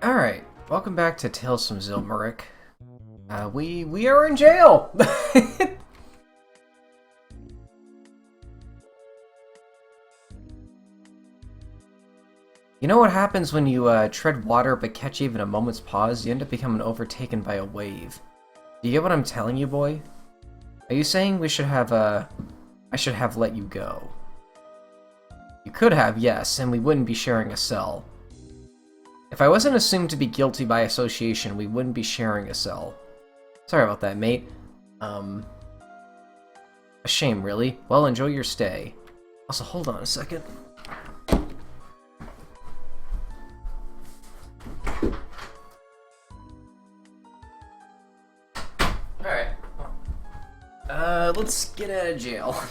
Alright, welcome back to Tales from Zilmurik. We are in jail! You know what happens when you tread water but catch even a moment's pause? You end up becoming overtaken by a wave. Do you get what I'm telling you, boy? Are you saying we should have, I should have let you go? You could have, yes, and we wouldn't be sharing a cell. If I wasn't assumed to be guilty by association, we wouldn't be sharing a cell. Sorry about that, mate. A shame, really. Well, enjoy your stay. Also, hold on a second. Alright. Let's get out of jail.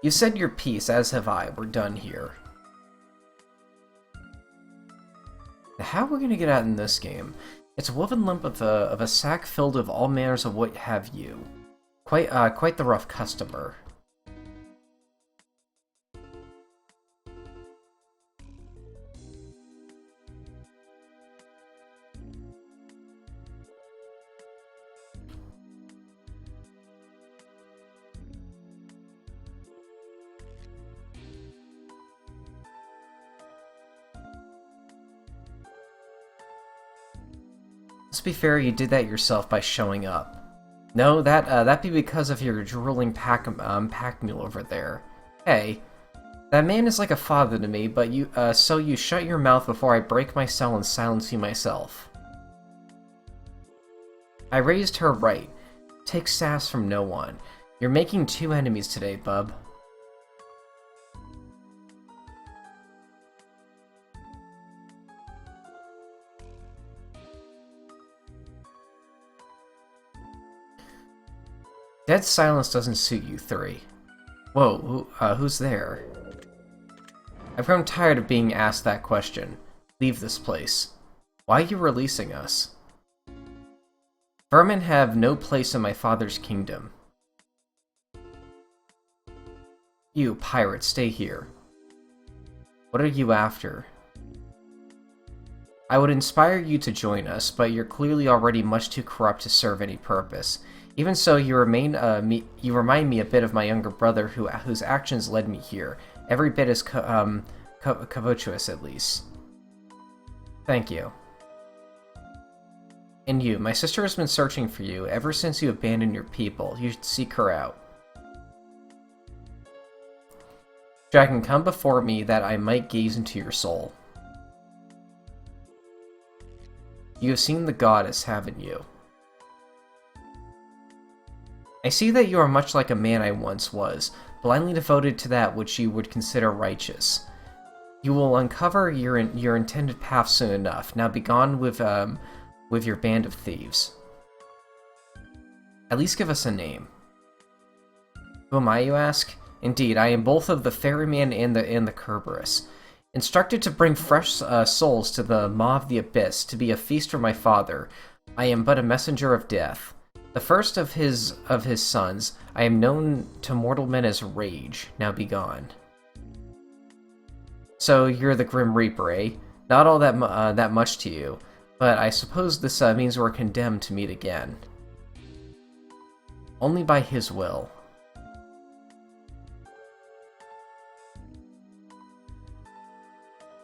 You said your piece, as have I. We're done here. How are we gonna get out in this game? It's a woven lump of a sack filled with all manners of what have you. Quite the rough customer. Let's be fair, you did that yourself by showing up. No, that'd be because of your drooling pack mule over there. Hey, that man is like a father to me, but so you shut your mouth before I break my cell and silence you myself. I raised her right. Take sass from no one. You're making two enemies today, bub. Dead silence doesn't suit you three. Whoa, who's there? I've grown tired of being asked that question. Leave this place. Why are you releasing us? Vermin have no place in my father's kingdom. You, pirate, stay here. What are you after? I would inspire you to join us, but you're clearly already much too corrupt to serve any purpose. Even so, you remind me a bit of my younger brother, whose actions led me here. Every bit as covetous, at least. Thank you. And you, my sister has been searching for you ever since you abandoned your people. You should seek her out. Dragon, come before me that I might gaze into your soul. You have seen the goddess, haven't you? I see that you are much like a man I once was, blindly devoted to that which you would consider righteous. You will uncover your intended path soon enough. Now begone with your band of thieves. At least give us a name. Who am I, you ask? Indeed, I am both of the ferryman and the Kerberos. Instructed to bring fresh souls to the maw of the abyss, to be a feast for my father, I am but a messenger of death. The first of his sons, I am known to mortal men as Rage. Now be gone. So you're the Grim Reaper, eh? Not all that much to you, but I suppose this means we're condemned to meet again. Only by his will.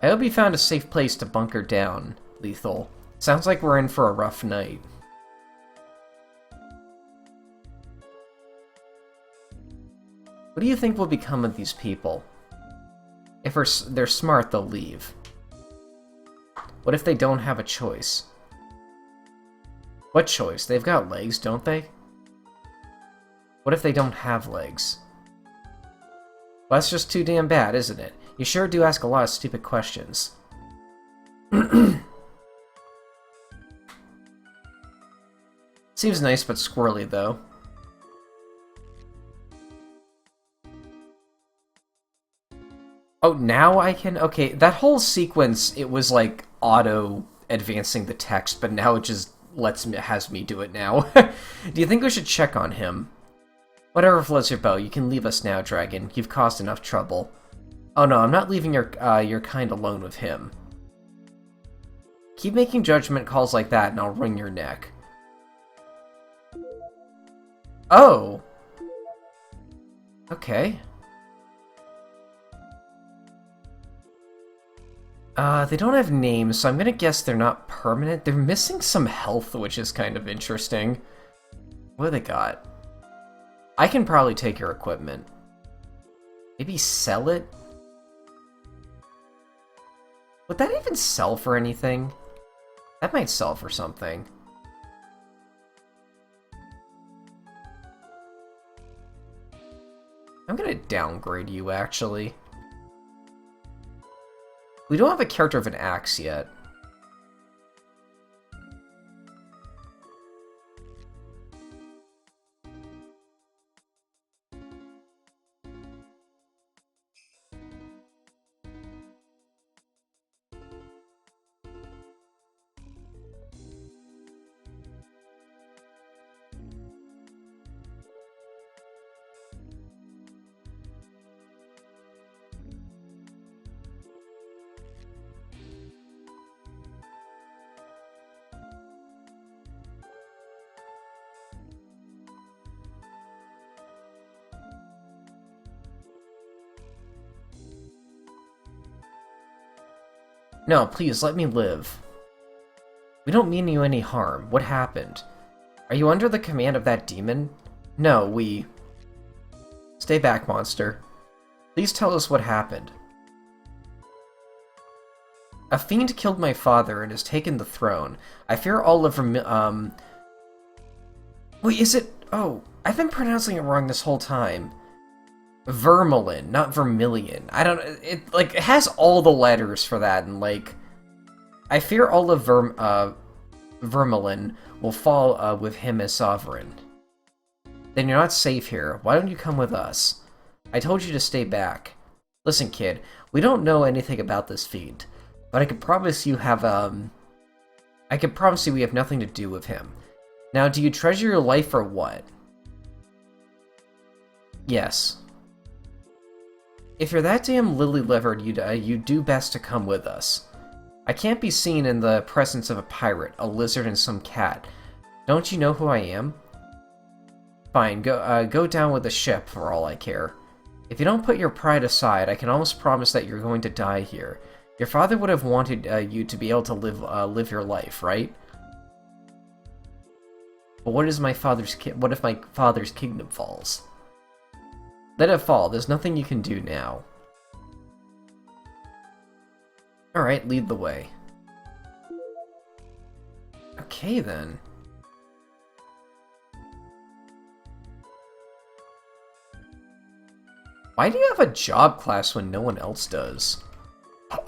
I hope you found a safe place to bunker down, Lethal. Sounds like we're in for a rough night. What do you think will become of these people? If they're smart, they'll leave. What if they don't have a choice? What choice? They've got legs, don't they? What if they don't have legs? Well, that's just too damn bad, isn't it? You sure do ask a lot of stupid questions. Seems nice but squirrely, though. Oh, now I can... Okay, that whole sequence, it was like auto-advancing the text, but now it just has me do it now. Do you think we should check on him? Whatever floats your boat, you can leave us now, Dragon. You've caused enough trouble. Oh no, I'm not leaving your kind alone with him. Keep making judgment calls like that and I'll wring your neck. Oh! Okay. They don't have names, so I'm gonna guess they're not permanent. They're missing some health, which is kind of interesting. What do they got? I can probably take your equipment. Maybe sell it? Would that even sell for anything? That might sell for something. I'm gonna downgrade you, actually. We don't have a character of an axe yet. No, please, let me live. We don't mean you any harm. What happened? Are you under the command of that demon? No, we... Stay back, monster. Please tell us what happened. A fiend killed my father and has taken the throne. I fear all of Wait, is it... Oh, I've been pronouncing it wrong this whole time. Vermilion, not Vermilion. I don't... It, like, it has all the letters for that, and, like... I fear all of Vermilion will fall with him as sovereign. Then you're not safe here. Why don't you come with us? I told you to stay back. Listen, kid, we don't know anything about this fiend, but I can promise you we have nothing to do with him. Now, do you treasure your life or what? Yes. If you're that damn lily-livered, you do best to come with us. I can't be seen in the presence of a pirate, a lizard, and some cat. Don't you know who I am? Fine, go down with the ship for all I care. If you don't put your pride aside, I can almost promise that you're going to die here. Your father would have wanted you to be able to live your life, right? But what if my father's kingdom falls? Let it fall. There's nothing you can do now. Alright, lead the way. Okay, then. Why do you have a job class when no one else does?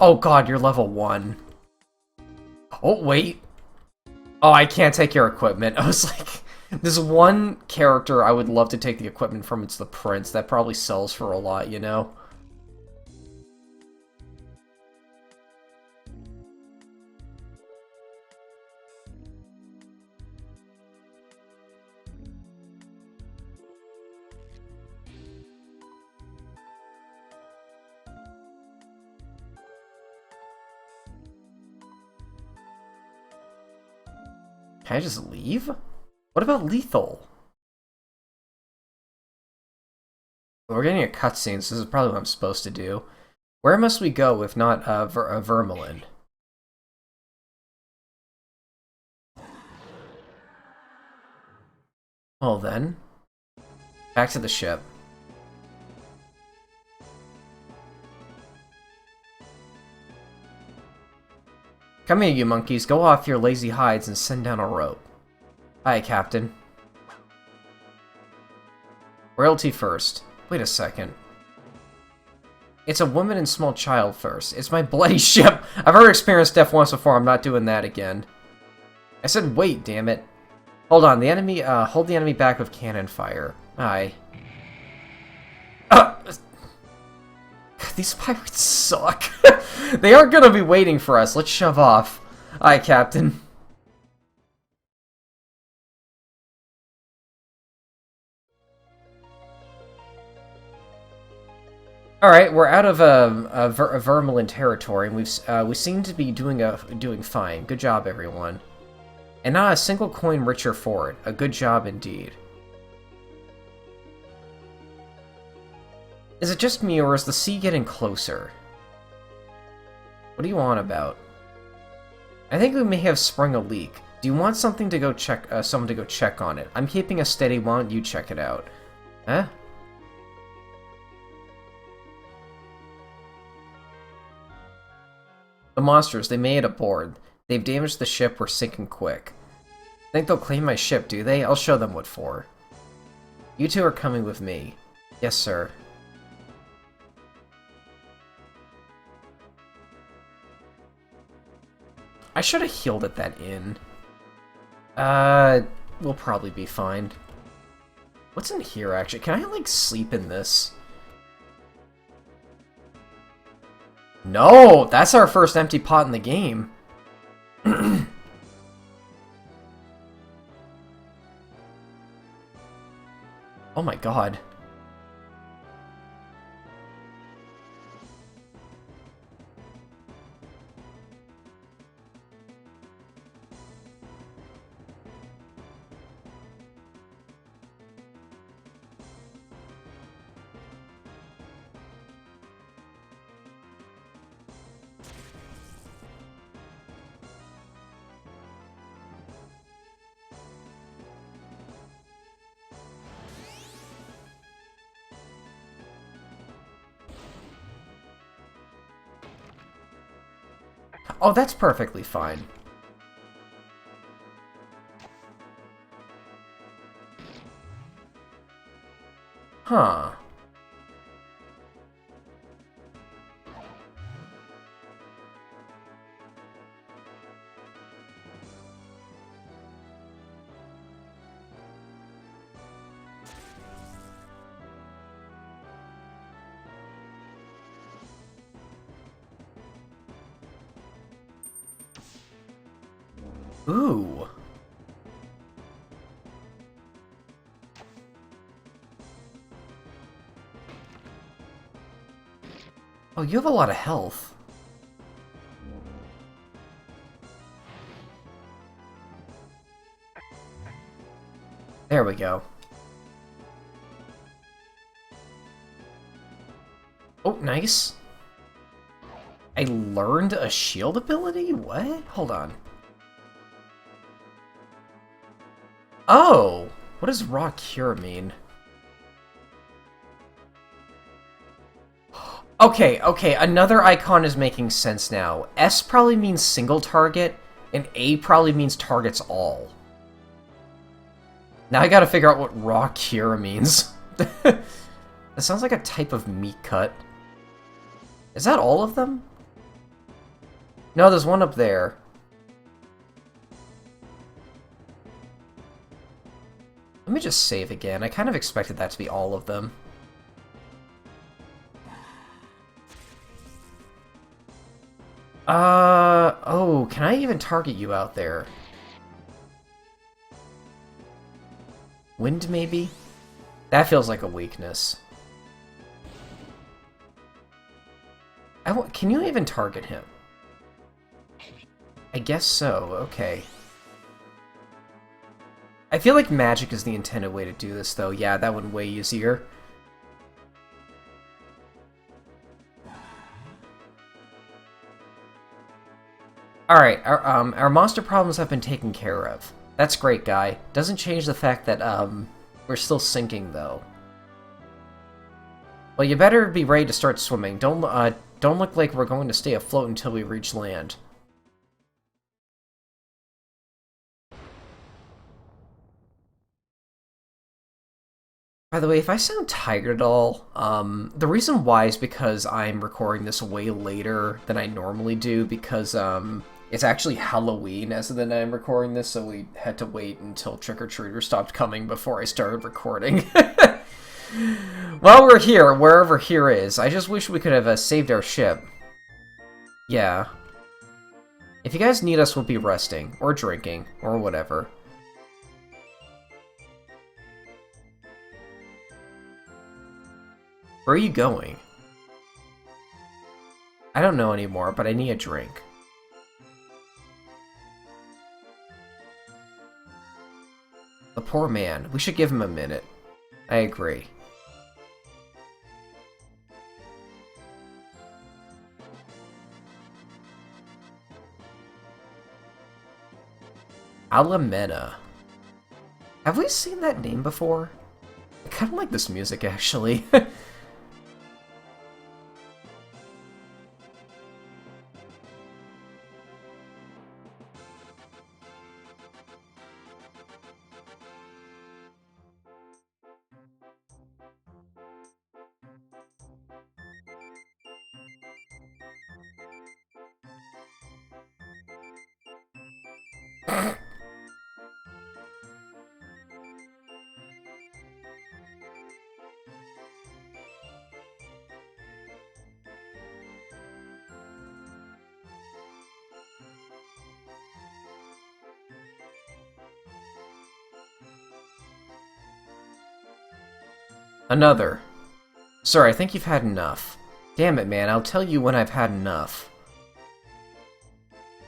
Oh god, you're level 1. Oh, wait. Oh, I can't take your equipment. I was like... There's one character I would love to take the equipment from, it's the Prince. That probably sells for a lot, you know? Can I just leave? What about lethal? We're getting a cutscene, so this is probably what I'm supposed to do. Where must we go if not Vermilion? Well then, back to the ship. Come here, you monkeys. Go off your lazy hides and send down a rope. Aye, Captain. Royalty first. Wait a second. It's a woman and small child first. It's my bloody ship! I've already experienced death once before, I'm not doing that again. I said wait, damn it. Hold on, the enemy, hold the enemy back with cannon fire. Aye. These pirates suck. They are gonna be waiting for us. Let's shove off. Aye, Captain. Alright, we're out of Vermilion territory, and we seem to be doing fine. Good job, everyone. And not a single coin richer for it. A good job indeed. Is it just me, or is the sea getting closer? What do you want about? I think we may have sprung a leak. Do you want something to go check? Someone to go check on it? I'm keeping a steady. Why don't you check it out? Huh? The monsters, they made it aboard. They've damaged the ship, we're sinking quick. Think they'll claim my ship, do they? I'll show them what for. You two are coming with me. Yes, sir. I should have healed at that inn. We'll probably be fine. What's in here, actually? Can I, like, sleep in this? No! That's our first empty pot in the game. Oh my god. Oh, that's perfectly fine. Huh. Ooh. Oh, you have a lot of health. There we go. Oh, nice. I learned a shield ability? What? Hold on. Oh! What does raw cure mean? Okay, another icon is making sense now. S probably means single target, and A probably means targets all. Now I gotta figure out what raw cure means. That sounds like a type of meat cut. Is that all of them? No, there's one up there. Let me just save again. I kind of expected that to be all of them. Oh, can I even target you out there? Wind, maybe? That feels like a weakness. Can you even target him? I guess so, okay. I feel like magic is the intended way to do this, though. Yeah, that one way easier. Alright, our monster problems have been taken care of. That's great, guy. Doesn't change the fact that, we're still sinking, though. Well, you better be ready to start swimming. Don't look like we're going to stay afloat until we reach land. By the way, if I sound tired at all, the reason why is because I'm recording this way later than I normally do, because, it's actually Halloween as of the night I'm recording this, so we had to wait until trick-or-treaters stopped coming before I started recording. While we're here, wherever here is, I just wish we could have saved our ship. Yeah. If you guys need us, we'll be resting, or drinking, or whatever. Where are you going? I don't know anymore, but I need a drink. The poor man. We should give him a minute. I agree. Alameda. Have we seen that name before? I kind of like this music, actually. Another. Sir, I think you've had enough. Damn it, man, I'll tell you when I've had enough.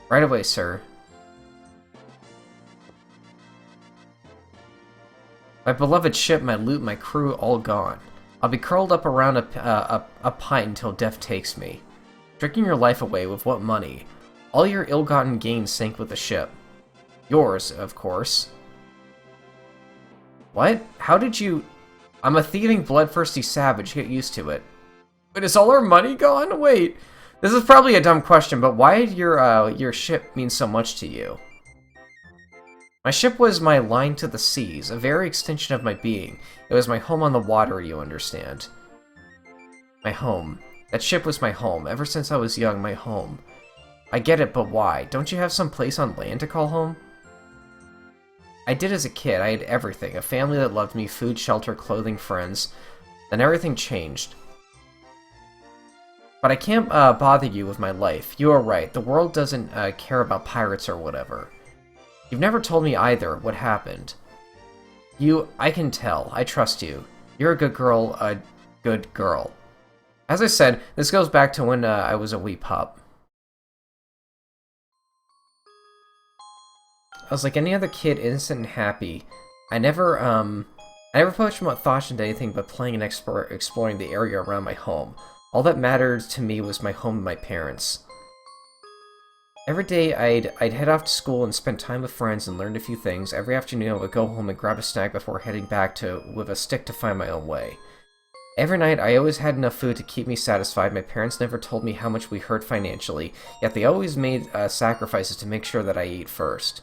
Right away, sir. My beloved ship, my loot, my crew, all gone. I'll be curled up around a pint until death takes me. Drinking your life away with what money? All your ill-gotten gains sank with the ship. Yours, of course. What? How did you... I'm a thieving, bloodthirsty savage. Get used to it. But is all our money gone? Wait. This is probably a dumb question, but why did your ship mean so much to you? My ship was my line to the seas, a very extension of my being. It was my home on the water, you understand. My home. That ship was my home. Ever since I was young, my home. I get it, but why? Don't you have some place on land to call home? I did as a kid. I had everything. A family that loved me, food, shelter, clothing, friends. Then everything changed. But I can't bother you with my life. You are right. The world doesn't care about pirates or whatever. You've never told me either what happened. I can tell. I trust you. You're a good girl, As I said, this goes back to when I was a wee pup. I was like any other kid, innocent and happy. I never put much thought into anything but playing and exploring the area around my home. All that mattered to me was my home and my parents. Every day, I'd head off to school and spend time with friends and learn a few things. Every afternoon, I would go home and grab a snack before heading back with a stick to find my own way. Every night, I always had enough food to keep me satisfied. My parents never told me how much we hurt financially, yet they always made sacrifices to make sure that I ate first.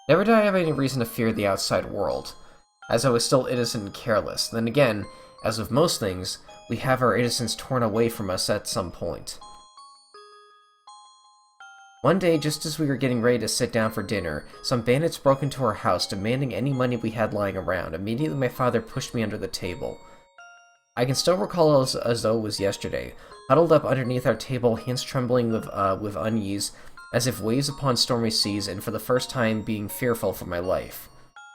Never did I have any reason to fear the outside world, as I was still innocent and careless. Then again, as with most things, we have our innocence torn away from us at some point. One day, just as we were getting ready to sit down for dinner, some bandits broke into our house, demanding any money we had lying around. Immediately, my father pushed me under the table. I can still recall it as though it was yesterday, huddled up underneath our table, hands trembling with unease, as if waves upon stormy seas, and for the first time being fearful for my life.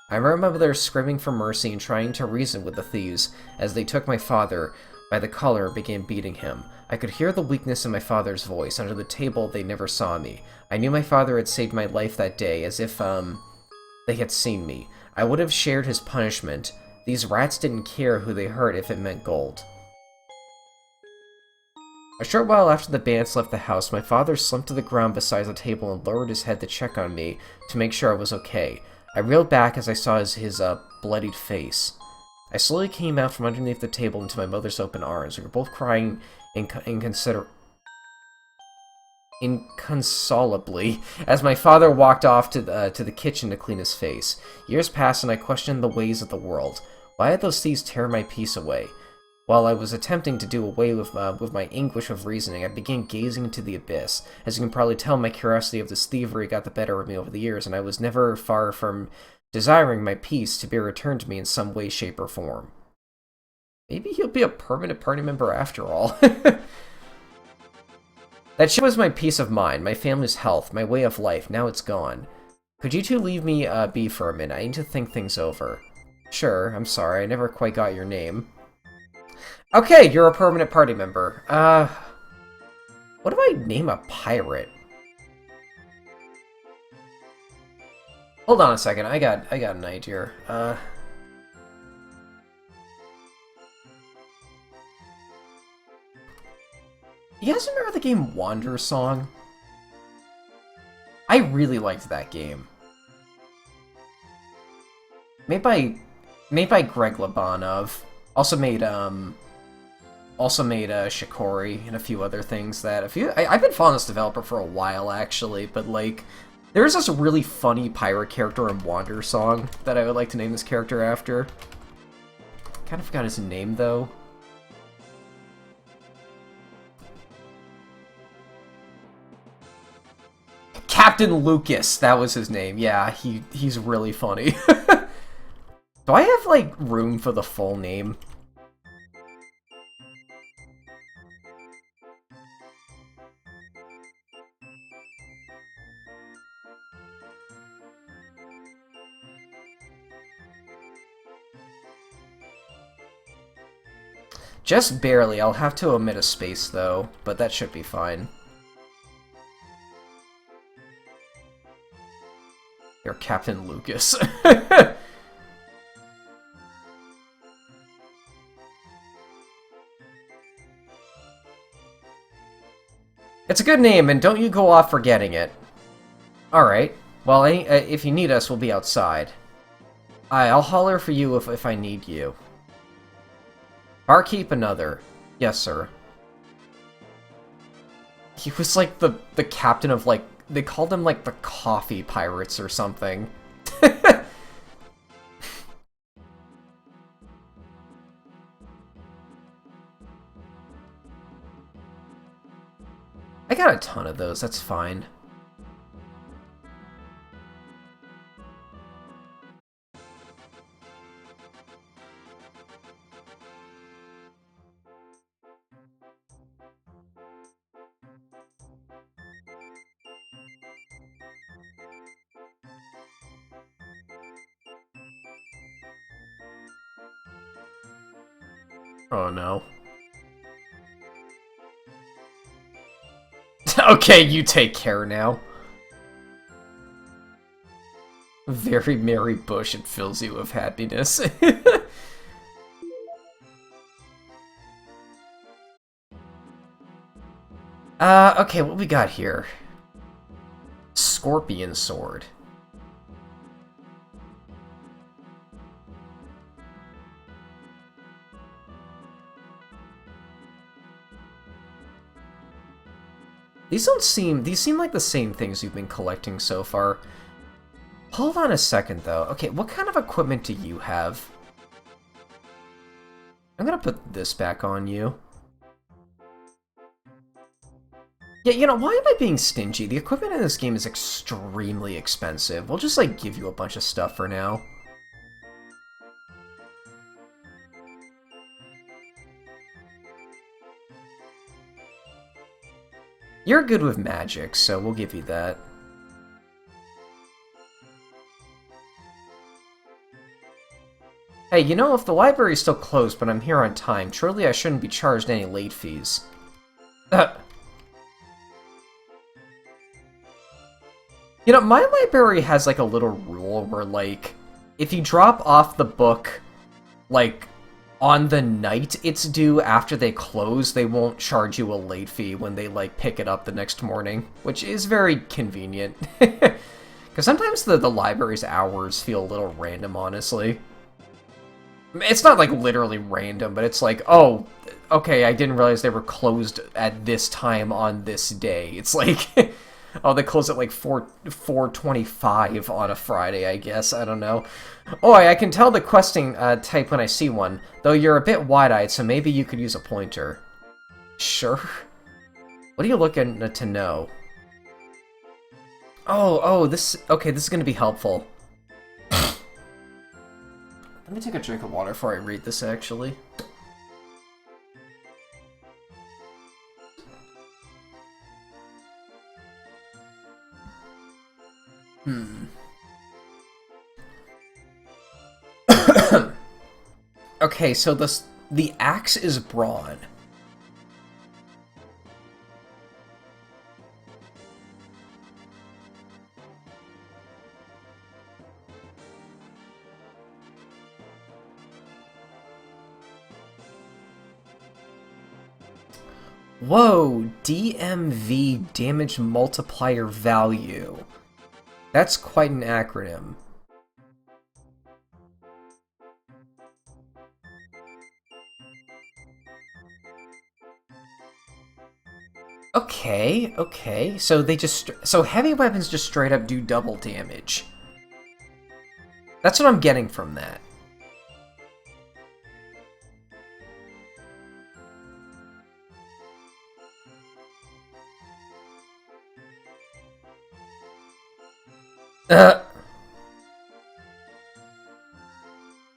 I remember my mother screaming for mercy and trying to reason with the thieves, as they took my father by the collar and began beating him. I could hear the weakness in my father's voice. Under the table, they never saw me. I knew my father had saved my life that day, as if, they had seen me. I would have shared his punishment. These rats didn't care who they hurt if it meant gold. A short while after the bandits left the house, my father slumped to the ground beside the table and lowered his head to check on me to make sure I was okay. I reeled back as I saw his bloodied face. I slowly came out from underneath the table into my mother's open arms. We were both crying inconsolably as my father walked off to the kitchen to clean his face. Years passed, and I questioned the ways of the world. Why had those thieves tear my peace away? While I was attempting to do away with my anguish of reasoning, I began gazing into the abyss. As you can probably tell, my curiosity of this thievery got the better of me over the years, and I was never far from desiring my peace to be returned to me in some way, shape, or form. Maybe he'll be a permanent party member after all. That shit was my peace of mind, my family's health, my way of life. Now it's gone. Could you two leave me be for a minute? I need to think things over. Sure, I'm sorry, I never quite got your name. Okay, you're a permanent party member. What do I name a pirate? Hold on a second, I got an idea. You guys remember the game Wander Song? I really liked that game. Made by Greg Labanov. Also made Shikori and a few other things that I've been following this developer for a while actually, but like there's this really funny pirate character in Wander Song that I would like to name this character after. Kind of forgot his name though. Captain Lucas, that was his name. Yeah, he's really funny. Do I have like room for the full name? Just barely. I'll have to omit a space, though, but that should be fine. You're Captain Lucas. It's a good name, and don't you go off forgetting it. Alright. Well, if you need us, we'll be outside. I'll holler for you if I need you. Barkeep another. Yes, sir. He was like the captain of like, they called him like the coffee pirates or something. I got a ton of those, that's fine. Oh no. Okay, you take care now. Very merry bush, it fills you with happiness. Okay, what we got here? Scorpion sword. These seem like the same things you've been collecting so far. Hold on a second, though. Okay, what kind of equipment do you have? I'm gonna put this back on you. Yeah, you know, why am I being stingy? The equipment in this game is extremely expensive. We'll just, like, give you a bunch of stuff for now. You're good with magic, so we'll give you that. Hey, you know, if the library's still closed, but I'm here on time, surely I shouldn't be charged any late fees. You know, my library has, like, a little rule where, like, if you drop off the book, like, on the night it's due after they close, they won't charge you a late fee when they, like, pick it up the next morning, which is very convenient. Because sometimes the library's hours feel a little random, honestly. It's not, like, literally random, but it's like, oh, okay, I didn't realize they were closed at this time on this day. It's like, oh, they close at, like, 4:25 on a Friday, I guess. I don't know. Oh, I can tell the questing type when I see one, though you're a bit wide-eyed, so maybe you could use a pointer. Sure. What are you looking to know? Oh, this... Okay, this is gonna be helpful. Let me take a drink of water before I read this, actually. Okay, so The axe is brawn. Whoa, DMV, damage multiplier value. That's quite an acronym. Okay, okay. So so heavy weapons just straight up do double damage. That's what I'm getting from that.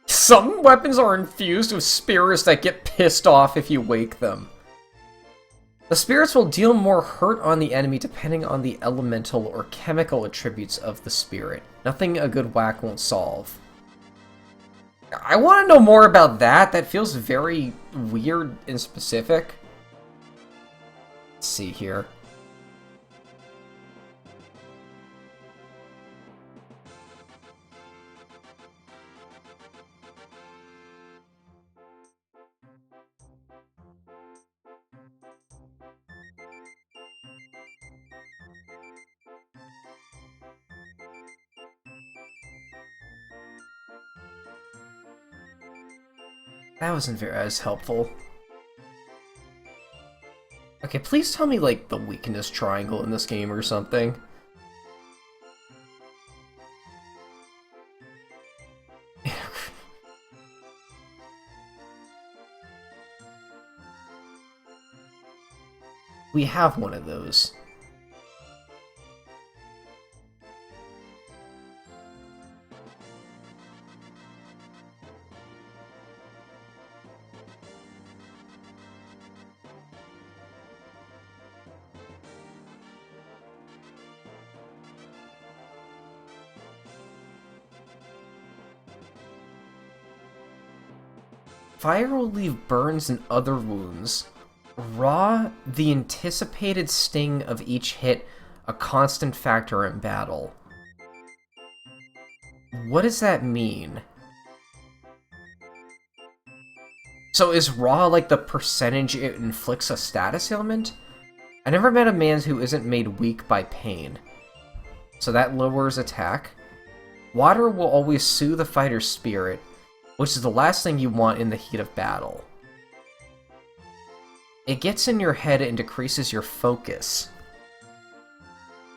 Some weapons are infused with spirits that get pissed off if you wake them. The spirits will deal more hurt on the enemy depending on the elemental or chemical attributes of the spirit. Nothing a good whack won't solve. I want to know more about that. That feels very weird and specific. Let's see here. That wasn't very as helpful. Okay, please tell me, like, the weakness triangle in this game or something. We have one of those. Fire will leave burns and other wounds. Raw, the anticipated sting of each hit, a constant factor in battle. What does that mean? So is raw like the percentage it inflicts a status ailment? I never met a man who isn't made weak by pain. So that lowers attack. Water will always soothe the fighter's spirit, which is the last thing you want in the heat of battle. It gets in your head and decreases your focus.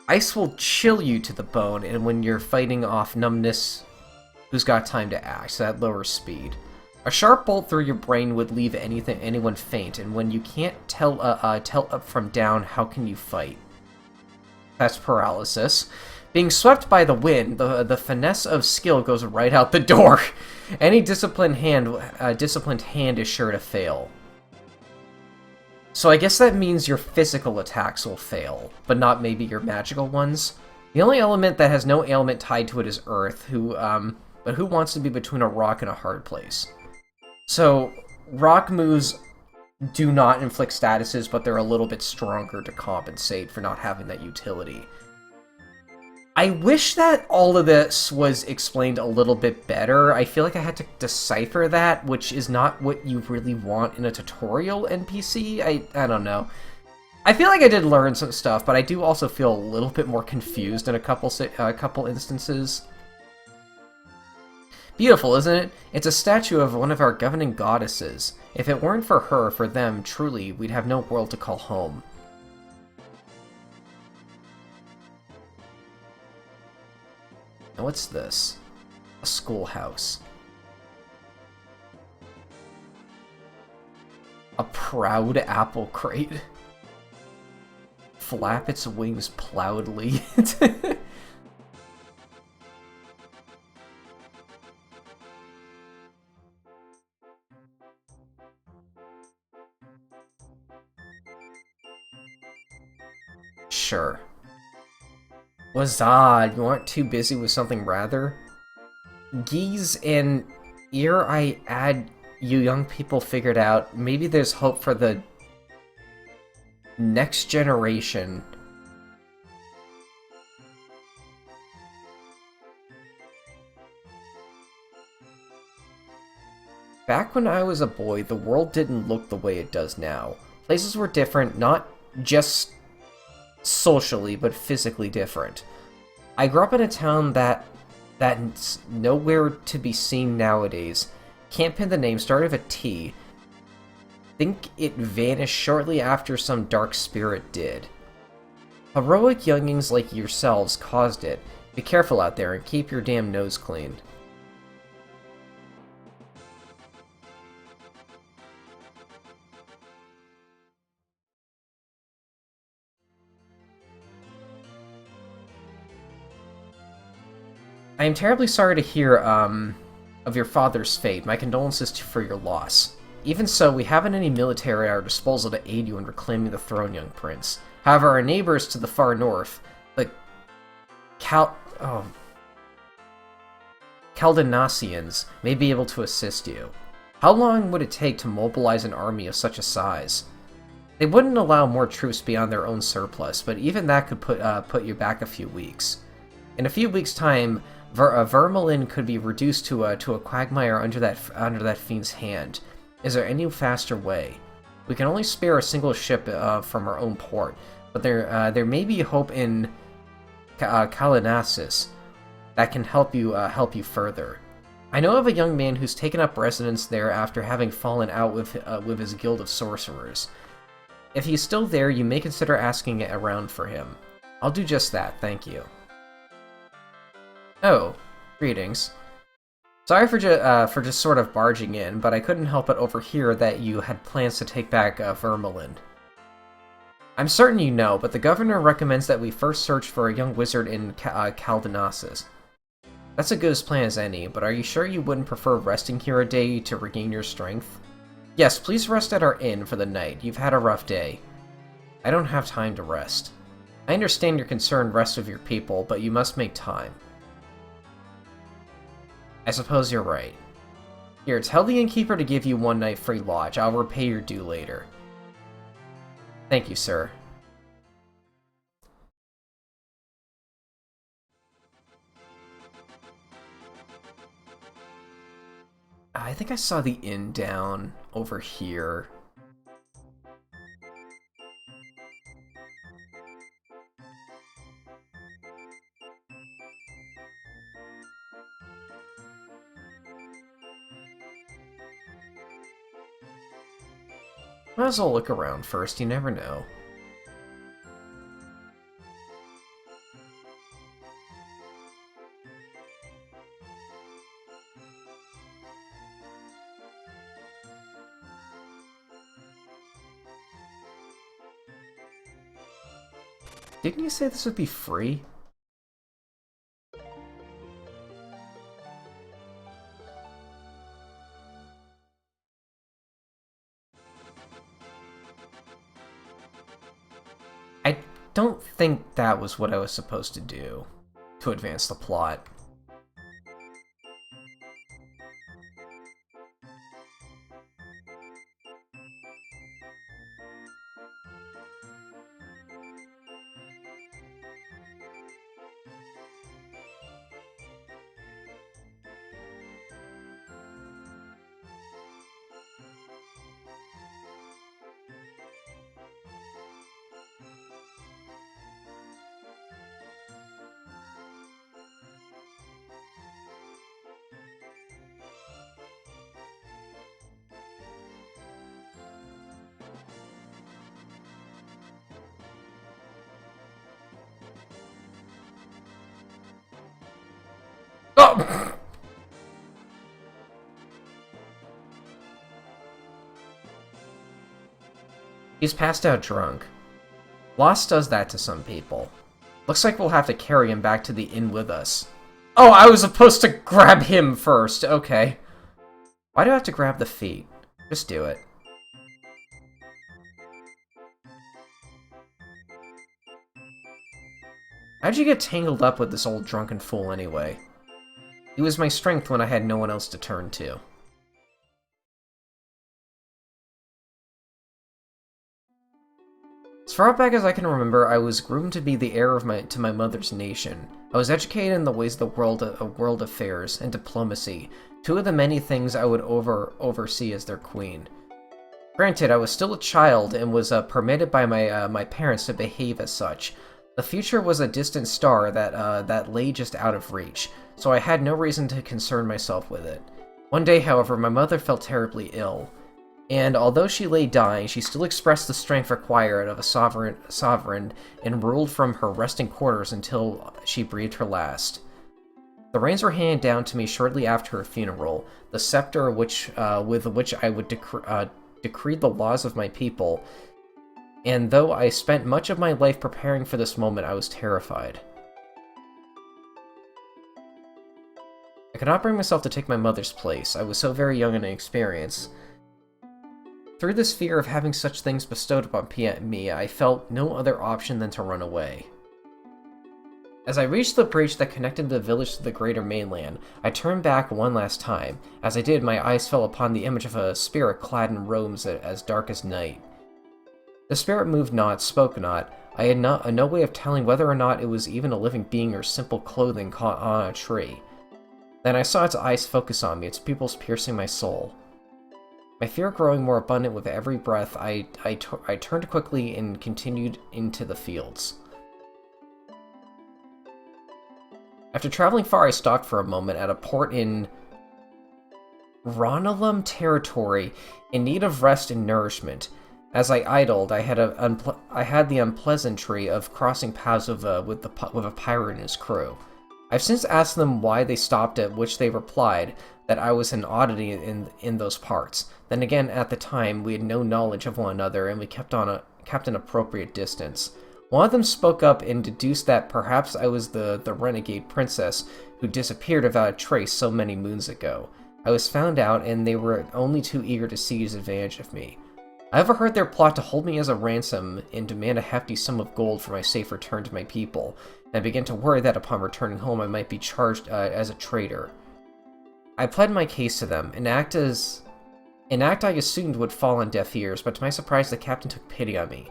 Ice will chill you to the bone, and when you're fighting off numbness, who's got time to act, so that lowers speed. A sharp bolt through your brain would leave anyone faint, and when you can't tell up from down, how can you fight? That's paralysis. Being swept by the wind, the finesse of skill goes right out the door. Any disciplined hand is sure to fail. So I guess that means your physical attacks will fail, but not maybe your magical ones. The only element that has no ailment tied to it is Earth, but who wants to be between a rock and a hard place? So, rock moves do not inflict statuses, but they're a little bit stronger to compensate for not having that utility. I wish that all of this was explained a little bit better. I feel like I had to decipher that, which is not what you really want in a tutorial NPC. I don't know. I feel like I did learn some stuff, but I do also feel a little bit more confused in a couple instances. Beautiful, isn't it? It's a statue of one of our governing goddesses. If it weren't for her, for them, truly, we'd have no world to call home. Now what's this? A schoolhouse. A proud apple crate. Flap its wings proudly. Sure. Wazad, you aren't too busy with something rather? Geese and ere I add you young people figured out maybe there's hope for the next generation. Back when I was a boy, the world didn't look the way it does now. Places were different, not just socially, but physically different. I grew up in a town that's nowhere to be seen nowadays. Can't pin the name, started with a T. Think it vanished shortly after some dark spirit did. Heroic youngings like yourselves caused it. Be careful out there and keep your damn nose clean. I am terribly sorry to hear, of your father's fate. My condolences for your loss. Even so, we haven't any military at our disposal to aid you in reclaiming the throne, young prince. However, our neighbors to the far north, the Caldenassians, may be able to assist you. How long would it take to mobilize an army of such a size? They wouldn't allow more troops beyond their own surplus, but even that could put you back a few weeks. In a few weeks' time, Vermilin could be reduced to a quagmire under that fiend's hand. Is there any faster way? We can only spare a single ship from our own port, but there may be hope in Kalinassus that can help you further. I know of a young man who's taken up residence there after having fallen out with his guild of sorcerers. If he's still there, you may consider asking around for him. I'll do just that, thank you. Oh, greetings. Sorry for just sort of barging in, but I couldn't help but overhear that you had plans to take back Vermilin. I'm certain you know, but the governor recommends that we first search for a young wizard in Caldenasus. That's a good as plan as any, but are you sure you wouldn't prefer resting here a day to regain your strength? Yes, please rest at our inn for the night. You've had a rough day. I don't have time to rest. I understand your concern rests with your people, but you must make time. I suppose you're right. Here, tell the innkeeper to give you one night free lodge. I'll repay your due later. Thank you, sir. I think I saw the inn down over here. Might as well look around first, you never know. Didn't you say this would be free? I don't think that was what I was supposed to do to advance the plot. Oh! He's passed out drunk. Loss does that to some people. Looks like we'll have to carry him back to the inn with us. Oh, I was supposed to grab him first. Okay. Why do I have to grab the feet? Just do it. How'd you get tangled up with this old drunken fool anyway? He was my strength when I had no one else to turn to. As far back as I can remember, I was groomed to be the heir of to my mother's nation. I was educated in the ways of the world affairs and diplomacy, two of the many things I would oversee as their queen. Granted, I was still a child and was permitted by my parents to behave as such. The future was a distant star that lay just out of reach, so I had no reason to concern myself with it. One day, however, my mother fell terribly ill, and although she lay dying, she still expressed the strength required of a sovereign and ruled from her resting quarters until she breathed her last. The reins were handed down to me shortly after her funeral, the scepter with which I would decree the laws of my people, and though I spent much of my life preparing for this moment, I was terrified. I could not bring myself to take my mother's place. I was so very young and inexperienced. Through this fear of having such things bestowed upon me, I felt no other option than to run away. As I reached the bridge that connected the village to the greater mainland, I turned back one last time. As I did, my eyes fell upon the image of a spirit clad in robes as dark as night. The spirit moved not, spoke not. I had no way of telling whether or not it was even a living being or simple clothing caught on a tree. Then I saw its eyes focus on me, its pupils piercing my soul. My fear growing more abundant with every breath, I turned quickly and continued into the fields. After traveling far, I stopped for a moment at a port in Ronalum territory in need of rest and nourishment. As I idled, I had the unpleasantry of crossing paths with a pirate and his crew. I've since asked them why they stopped, at which they replied that I was an oddity in those parts. Then again, at the time, we had no knowledge of one another, and we kept an appropriate distance. One of them spoke up and deduced that perhaps I was the renegade princess who disappeared without a trace so many moons ago. I was found out, and they were only too eager to seize advantage of me. I overheard their plot to hold me as a ransom and demand a hefty sum of gold for my safe return to my people, and I began to worry that upon returning home I might be charged as a traitor. I pled my case to them, an act I assumed would fall on deaf ears, but to my surprise the captain took pity on me.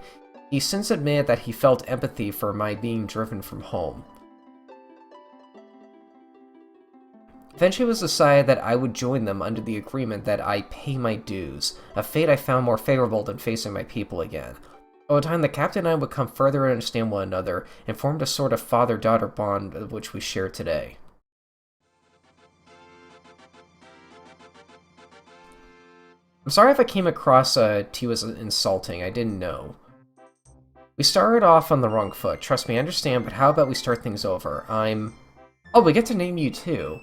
He since admitted that he felt empathy for my being driven from home. Eventually it was decided that I would join them under the agreement that I pay my dues, a fate I found more favorable than facing my people again. Over time, the captain and I would come further to understand one another, and formed a sort of father-daughter bond of which we share today. I'm sorry if I came across to you as insulting, I didn't know. We started off on the wrong foot, trust me, I understand, but how about we start things over? Oh, we get to name you too.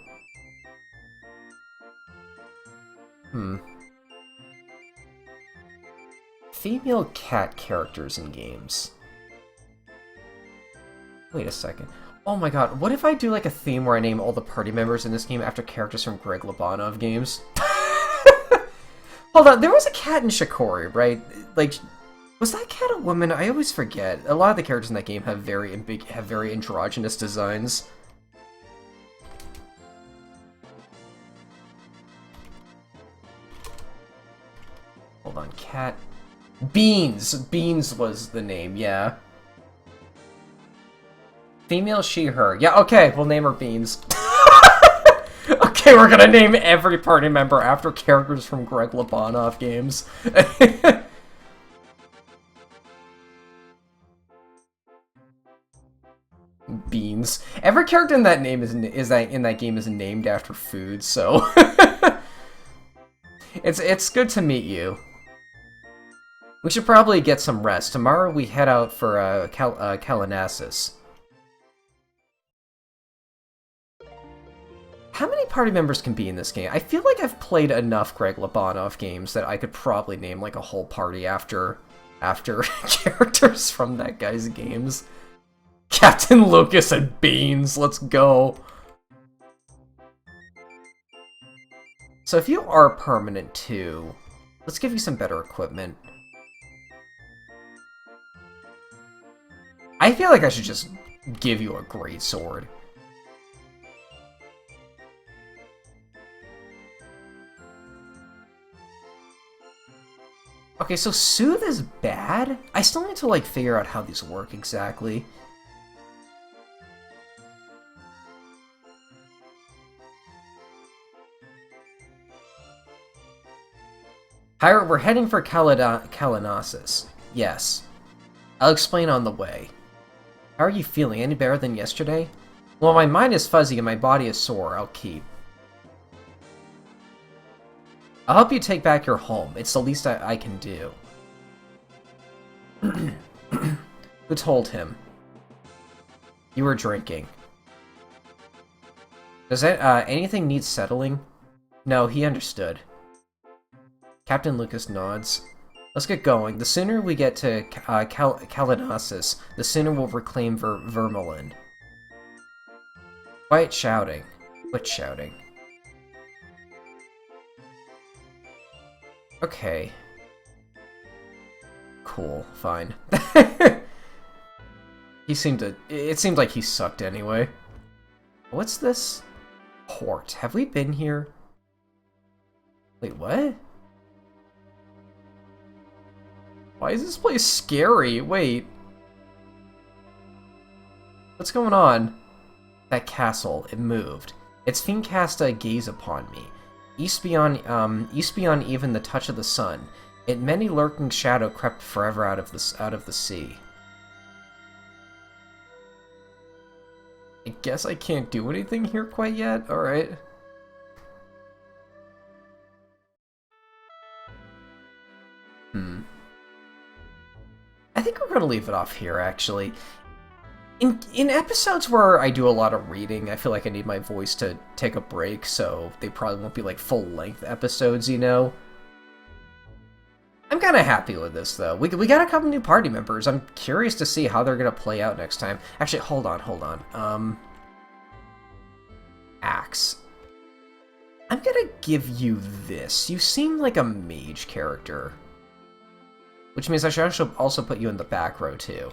Female cat characters in games. Wait a second. Oh my god, what if I do like a theme where I name all the party members in this game after characters from Greg Lobanov games? Hold on, there was a cat in Shikori, right? Like, was that cat a woman? I always forget. A lot of the characters in that game have very androgynous designs. Hold on, cat. Beans! Beans was the name, yeah. Female, she, her. Yeah, okay, we'll name her Beans. Okay, we're gonna name every party member after characters from Greg Lobanov games. Beans. Every character in that name in that game is named after food, so it's good to meet you. We should probably get some rest. Tomorrow we head out for Calabasas. How many party members can be in this game? I feel like I've played enough Greg Lobanov games that I could probably name like a whole party after characters from that guy's games. Captain Lucas and Beans, let's go. So if you are permanent too, let's give you some better equipment. I feel like I should just give you a great sword. Okay, so Soothe is bad? I still need to, like, figure out how these work exactly. Pirate, we're heading for Kalinasis. Yes. I'll explain on the way. How are you feeling? Any better than yesterday? Well, my mind is fuzzy and my body is sore. I'll keep. I'll help you take back your home. It's the least I can do. Who told him? You were drinking. Does that, anything need settling? No, he understood. Captain Lucas nods. Let's get going. The sooner we get to Kalinasis, the sooner we'll reclaim Vermilion. Quiet shouting. Quit shouting. Okay. Cool, fine. It seemed like he sucked anyway. What's this? Port. Have we been here? Wait, what? Why is this place scary? Wait. What's going on? That castle, it moved. Its fiend cast a gaze upon me. East beyond even the touch of the sun. It many lurking shadow crept forever out of the sea. I guess I can't do anything here quite yet? Alright. I think we're gonna leave it off here, actually. In episodes where I do a lot of reading, I feel like I need my voice to take a break, so they probably won't be like full-length episodes, you know? I'm kind of happy with this, though. We got a couple new party members. I'm curious to see how they're gonna play out next time. Actually, hold on. Axe. I'm gonna give you this. You seem like a mage character. Which means I should also put you in the back row, too.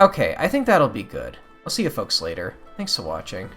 Okay, I think that'll be good. I'll see you folks later. Thanks for watching.